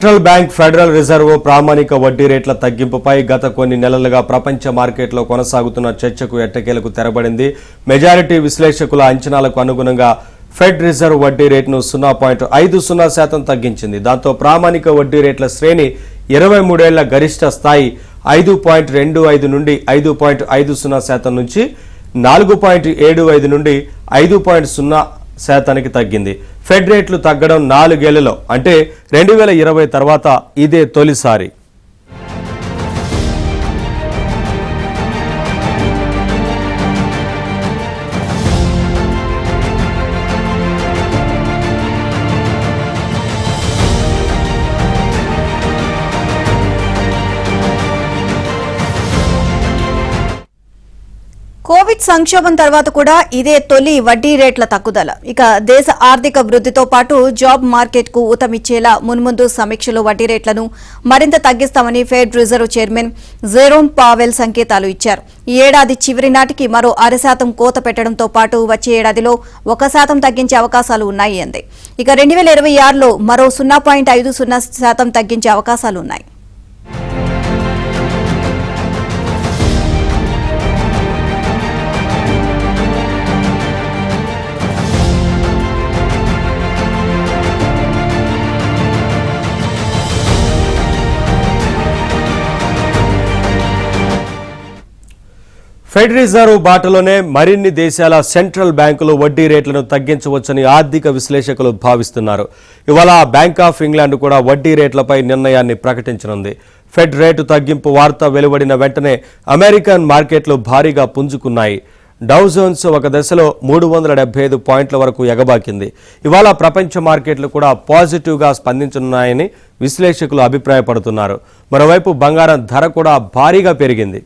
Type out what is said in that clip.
Central bank federal reserve ప్రామాణిక వడ్డీ రేట్ల తగ్గింపుపై గత కొన్ని నెలలుగా ప్రపంచ మార్కెట్లో కొనసాగుతున్న చర్చకు ఎట్టకేలకు తెరబడింది. మెజారిటీ విశ్లేషకుల అంచనాలకు అనుగుణంగా ఫెడ్ రిజర్వ్ వడ్డీ రేటును 0.50% తగ్గించింది. దాంతో ప్రామాణిక వడ్డీ రేట్ల శ్రేణి 23 ఏళ్ల గరిష్ట స్థాయి 5.25 నుండి 5.50% నుంచి 4.75 నుండి 5.0% తగ్గింది. ఫెడ్ రేట్లు తగ్గడం 4 ఏళ్లలో అంటే 2020 తర్వాత ఇదే తొలిసారి. కోవిడ్ సంక్షోభం తర్వాత కూడా ఇదే తొలి వడ్డీ రేట్ల తగ్గుదల. ఇక దేశ ఆర్థిక వృద్ధితో పాటు జాబ్ మార్కెట్ కు ఊతమిచ్చేలా మున్ముందు సమీక్షలో వడ్డీ రేట్లను మరింత తగ్గిస్తామని Fed Reserve chairman Jerome Powell సంకేతాలు ఇచ్చారు. ఈ ఏడాది చివరి నాటికి మరో 0.5% కోత పెట్టడంతో పాటు వచ్చే ఏడాదిలో 1% తగ్గించే అవకాశాలు ఉన్నాయి అంది. ఇక 2026లో మరో 0.50% తగ్గించే అవకాశాలు ఉన్నాయి. ఫెడ్ రిజర్వ్ బాటలోనే మరిన్ని దేశాల సెంట్రల్ బ్యాంకులు వడ్డీ రేట్లను తగ్గించవచ్చని ఆర్థిక విశ్లేషకులు భావిస్తున్నారు. ఇవాళ బ్యాంక్ ఆఫ్ ఇంగ్లాండ్ కూడా వడ్డీ రేట్లపై నిర్ణయాన్ని ప్రకటించనుంది. ఫెడ్ రేటు తగ్గింపు వార్త వెలువడిన వెంటనే అమెరికన్ మార్కెట్లు భారీగా పుంజుకున్నాయి. డౌ జోన్స్ ఒక దశలో 375 పాయింట్ల వరకు ఎగబాకింది. ఇవాళ ప్రపంచ మార్కెట్లు కూడా పాజిటివ్గా స్పందించనున్నాయని విశ్లేషకులు అభిప్రాయపడుతున్నారు. మరోవైపు బంగారం ధర కూడా భారీగా పెరిగింది.